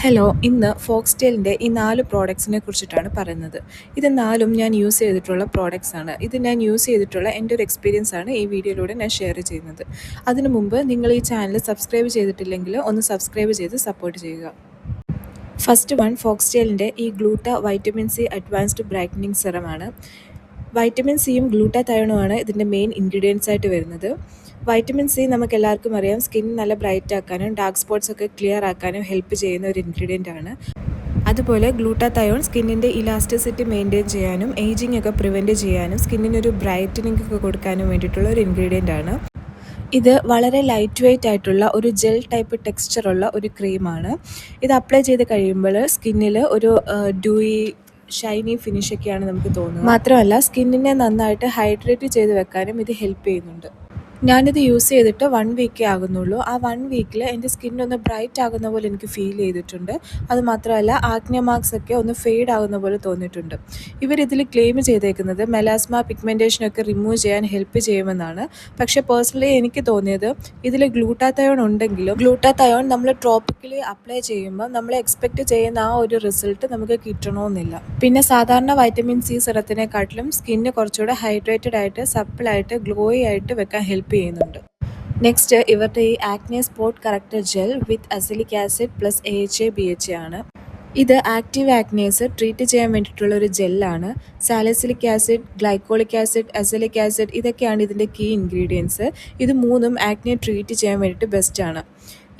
Hello, ഇന്ന് ഫോക്സ്ടെയിലിൻ്റെ ഈ 4 പ്രോഡക്ട്സിനെ കുറിച്ചിട്ടാണ് പറയുന്നത്. ഇത് 4ഉം ഞാൻ യൂസ് ചെയ്തിട്ടുള്ള പ്രോഡക്ട്സ് ആണ്. ഇത് ഞാൻ യൂസ് ചെയ്തിട്ടുള്ള എൻ്റെ ഒരു എക്സ്പീരിയൻസ് ആണ് ഈ വീഡിയോയിലൂടെ ഞാൻ ഷെയർ ചെയ്യുന്നത്. അതിനു മുമ്പ് നിങ്ങൾ ഈ ചാനൽ സബ്സ്ക്രൈബ് ചെയ്തിട്ടില്ലെങ്കിൽ ഒന്ന് സബ്സ്ക്രൈബ് ചെയ്ത് സപ്പോർട്ട് ചെയ്യുക. ഫസ്റ്റ് വൺ ഫോക്സ്ടെയിലിൻ്റെ ഈ gluta vitamin C advanced brightening സെറമാണ്. വൈറ്റമിൻ സിയും ഗ്ലൂട്ടാതയോണുമാണ് ഇതിൻ്റെ മെയിൻ ഇൻഗ്രീഡിയൻസ് ആയിട്ട് വരുന്നത്. വൈറ്റമിൻ സി നമുക്ക് എല്ലാവർക്കും അറിയാം, സ്കിൻ നല്ല ബ്രൈറ്റ് ആക്കാനും ഡാർക്ക് സ്പോട്ട്സ് ഒക്കെ ക്ലിയർ ആക്കാനും ഹെൽപ്പ് ചെയ്യുന്ന ഒരു ഇൻഗ്രീഡിയൻ്റ് ആണ്. അതുപോലെ ഗ്ലൂട്ടാതയോൺ സ്കിന്നിൻ്റെ ഇലാസ്റ്റിസിറ്റി മെയിൻറ്റെയിൻ ചെയ്യാനും ഏജിങ് ഒക്കെ പ്രിവെൻറ്റ് ചെയ്യാനും സ്കിന്നിനൊരു ബ്രൈറ്റനിങ് ഒക്കെ കൊടുക്കാനും വേണ്ടിയിട്ടുള്ള ഒരു ഇൻഗ്രീഡിയൻ്റ് ആണ്. ഇത് വളരെ ലൈറ്റ് വെയ്റ്റ് ആയിട്ടുള്ള ഒരു ജെൽ ടൈപ്പ് ടെക്സ്ചറുള്ള ഒരു ക്രീമാണ്. ഇത് അപ്ലൈ ചെയ്ത് കഴിയുമ്പോൾ സ്കിന്നിൽ ഒരു ഡ്യൂയി ഷൈനി ഫിനിഷൊക്കെയാണ് നമുക്ക് തോന്നുന്നത്. മാത്രമല്ല സ്കിന്നിനെ നന്നായിട്ട് ഹൈഡ്രേറ്റ് ചെയ്ത് വെക്കാനും ഇത് ഹെൽപ്പ് ചെയ്യുന്നുണ്ട്. ഞാനിത് യൂസ് ചെയ്തിട്ട് 1 വീക്കേ ആകുന്നുള്ളൂ. ആ 1 വീക്കിൽ എൻ്റെ സ്കിന്നൊന്ന് ബ്രൈറ്റ് ആകുന്ന പോലെ എനിക്ക് ഫീൽ ചെയ്തിട്ടുണ്ട്. അതുമാത്രമല്ല ആക്നെ മാർക്സ് ഒക്കെ ഒന്ന് ഫെയ്ഡ് ആകുന്ന പോലെ തോന്നിയിട്ടുണ്ട്. ഇവരിതിൽ ക്ലെയിം ചെയ്തേക്കുന്നത് മെലാസ്മ പിഗ്മെൻറ്റേഷനൊക്കെ റിമൂവ് ചെയ്യാൻ ഹെൽപ്പ് ചെയ്യുമെന്നാണ്. പക്ഷേ പേഴ്സണലി എനിക്ക് തോന്നിയത് ഇതിൽ ഗ്ലൂട്ടാതയോൺ ഉണ്ടെങ്കിലും ഗ്ലൂട്ടാതയോൺ നമ്മൾ ട്രോപ്പിക്കലി അപ്ലൈ ചെയ്യുമ്പോൾ നമ്മൾ എക്സ്പെക്റ്റ് ചെയ്യുന്ന ആ ഒരു റിസൾട്ട് നമുക്ക് കിട്ടണമെന്നില്ല. പിന്നെ സാധാരണ വൈറ്റമിൻ സി സിറത്തിനെക്കാട്ടിലും സ്കിന്ന് കുറച്ചുകൂടെ ഹൈഡ്രേറ്റഡ് ആയിട്ട് സപ്പിളായിട്ട് ഗ്ലോയി ആയിട്ട് വെക്കാൻ ഹെൽപ്പ് ചെയ്യുന്നുണ്ട്. നെക്സ്റ്റ് ഇവരുടെ ഈ ആക്നെ സ്പോട്ട് കറക്റ്റർ ജെൽ വിത്ത് അസിലിക് ആസിഡ് പ്ലസ് AHA BHA ആണ്. ഇത് ആക്റ്റീവ് ആക്നേസ് ട്രീറ്റ് ചെയ്യാൻ വേണ്ടിയിട്ടുള്ള ഒരു ജെല്ലാണ്. Salicylic acid, glycolic acid, azelaic acid ഇതൊക്കെയാണ് ഇതിൻ്റെ കീ ഇൻഗ്രീഡിയൻസ്. ഇത് മൂന്നും ആക്നെ ട്രീറ്റ് ചെയ്യാൻ വേണ്ടിയിട്ട് ബെസ്റ്റാണ്.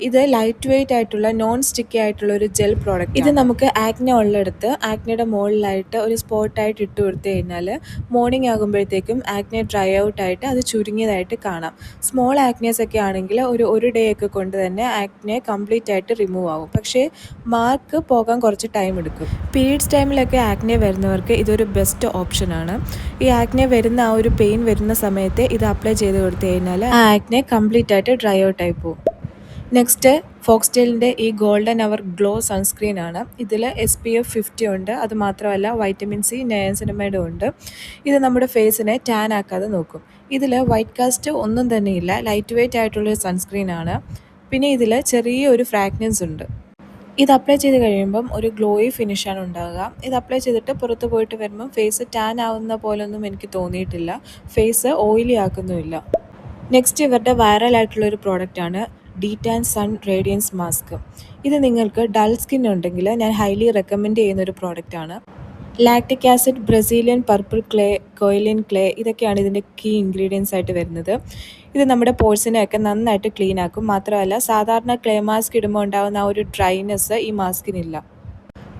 ഇത് ലൈറ്റ് വെയ്റ്റ് ആയിട്ടുള്ള നോൺ സ്റ്റിക്കി ആയിട്ടുള്ള ഒരു ജെൽ പ്രോഡക്റ്റ്. ഇത് നമുക്ക് ആക്നെ ഉള്ളിടത്ത് ആക്നയുടെ മുകളിലായിട്ട് ഒരു സ്പോട്ടായിട്ട് ഇട്ട് കൊടുത്തു കഴിഞ്ഞാൽ മോർണിംഗ് ആകുമ്പോഴത്തേക്കും ആക്നെ ഡ്രൈ ഔട്ട് ആയിട്ട് അത് ചുരുങ്ങിയതായിട്ട് കാണാം. സ്മോൾ ആക്നേസ് ഒക്കെ ആണെങ്കിൽ ഒരു ഡേ ഒക്കെ കൊണ്ട് തന്നെ ആക്നെ കംപ്ലീറ്റ് ആയിട്ട് റിമൂവ് ആകും. പക്ഷേ മാർക്ക് പോകാൻ കുറച്ച് ടൈം എടുക്കും. പീരിയഡ്സ് ടൈമിലൊക്കെ ആക്നെ വരുന്നവർക്ക് ഇതൊരു ബെസ്റ്റ് ഓപ്ഷനാണ്. ഈ ആക്നെ വരുന്ന ആ ഒരു പെയിൻ വരുന്ന സമയത്ത് ഇത് അപ്ലൈ ചെയ്ത് കൊടുത്തു കഴിഞ്ഞാൽ ആ ആക്നെ കംപ്ലീറ്റ് ആയിട്ട് ഡ്രൈ ഔട്ട് ആയി പോകും. നെക്സ്റ്റ് ഫോക്സ്ടെയിലിൻ്റെ ഈ ഗോൾഡൻ അവർ ഗ്ലോ സൺസ്ക്രീൻ ആണ്. ഇതിൽ SPF 50 ഉണ്ട്. അതുമാത്രമല്ല വൈറ്റമിൻ സി നയൻസിനമൈഡും ഉണ്ട്. ഇത് നമ്മുടെ ഫേസിനെ ടാൻ ആക്കാതെ നോക്കും. ഇതിൽ വൈറ്റ് കാസ്റ്റ് ഒന്നും തന്നെ ഇല്ല. ലൈറ്റ് വെയ്റ്റ് ആയിട്ടുള്ളൊരു സൺസ്ക്രീൻ ആണ്. പിന്നെ ഇതിൽ ചെറിയൊരു ഫ്രാഗ്രൻസ് ഉണ്ട്. ഇത് അപ്ലൈ ചെയ്ത് കഴിയുമ്പം ഒരു ഗ്ലോയി ഫിനിഷാണ് ഉണ്ടാകുക. ഇത് അപ്ലൈ ചെയ്തിട്ട് പുറത്ത് പോയിട്ട് വരുമ്പം ഫേസ് ടാൻ ആവുന്ന പോലൊന്നും എനിക്ക് തോന്നിയിട്ടില്ല. Face oily ആക്കുന്നുമില്ല. നെക്സ്റ്റ് ഇവരുടെ വൈറലായിട്ടുള്ളൊരു പ്രോഡക്റ്റാണ് ഡീറ്റാൻ സൺ റേഡിയൻസ് മാസ്ക്. ഇത് നിങ്ങൾക്ക് ഡൾ സ്കിൻ ഉണ്ടെങ്കിൽ ഞാൻ ഹൈലി റെക്കമെൻഡ് ചെയ്യുന്നൊരു പ്രോഡക്റ്റാണ്. Lactic acid, Brazilian purple clay, kaolin clay ഇതൊക്കെയാണ് ഇതിൻ്റെ കീ ഇൻഗ്രീഡിയൻസ് ആയിട്ട് വരുന്നത്. ഇത് നമ്മുടെ പോഴ്സിനെയൊക്കെ നന്നായിട്ട് ക്ലീൻ ആക്കും. മാത്രമല്ല സാധാരണ ക്ലേ മാസ്ക് ഇടുമ്പോൾ ഉണ്ടാകുന്ന ആ ഒരു ഡ്രൈനെസ് ഈ മാസ്കിനില്ല.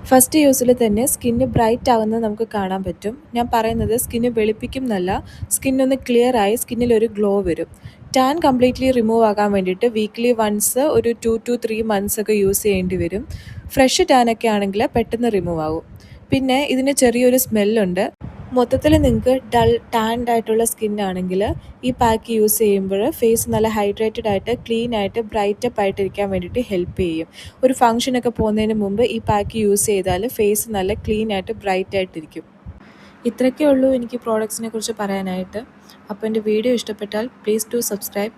ഫസ്റ്റ് യൂസിൽ തന്നെ സ്കിന്ന് ബ്രൈറ്റ് ആകുന്നത് നമുക്ക് കാണാൻ പറ്റും. ഞാൻ പറയുന്നത് സ്കിന്ന് വെളുപ്പിക്കും എന്നല്ല, സ്കിന്നൊന്ന് ക്ലിയർ ആയി സ്കിന്നിലൊരു ഗ്ലോ വരും. ടാൻ കംപ്ലീറ്റ്ലി റിമൂവ് ആകാൻ വേണ്ടിയിട്ട് വീക്ക്ലി വൺസ് ഒരു 2 to 3 months ഒക്കെ യൂസ് ചെയ്യേണ്ടി വരും. ഫ്രഷ് ടാനൊക്കെ ആണെങ്കിൽ പെട്ടെന്ന് റിമൂവ് ആകും. പിന്നെ ഇതിന് ചെറിയൊരു സ്മെല്ലുണ്ട്. മൊത്തത്തിൽ നിങ്ങൾക്ക് ടാൻഡ് ആയിട്ടുള്ള സ്കിന്നാണെങ്കിൽ ഈ പാക്ക് യൂസ് ചെയ്യുമ്പോൾ ഫേസ് നല്ല ഹൈഡ്രേറ്റഡ് ആയിട്ട് ക്ലീൻ ആയിട്ട് ബ്രൈറ്റപ്പ് ആയിട്ടിരിക്കാൻ വേണ്ടിയിട്ട് ഹെൽപ്പ് ചെയ്യും. ഒരു ഫംഗ്ഷനൊക്കെ പോകുന്നതിന് മുമ്പ് ഈ പാക്ക് യൂസ് ചെയ്താൽ ഫേസ് നല്ല ക്ലീൻ ആയിട്ട് ബ്രൈറ്റ് ആയിട്ടിരിക്കും. ഇത്രയൊക്കെ ഉള്ളൂ എനിക്ക് പ്രോഡക്ട്സിനെ കുറിച്ച് പറയാനായിട്ട്. അപ്പോൾ എൻ്റെ വീഡിയോ ഇഷ്ടപ്പെട്ടാൽ പ്ലീസ് ടു സബ്സ്ക്രൈബ്.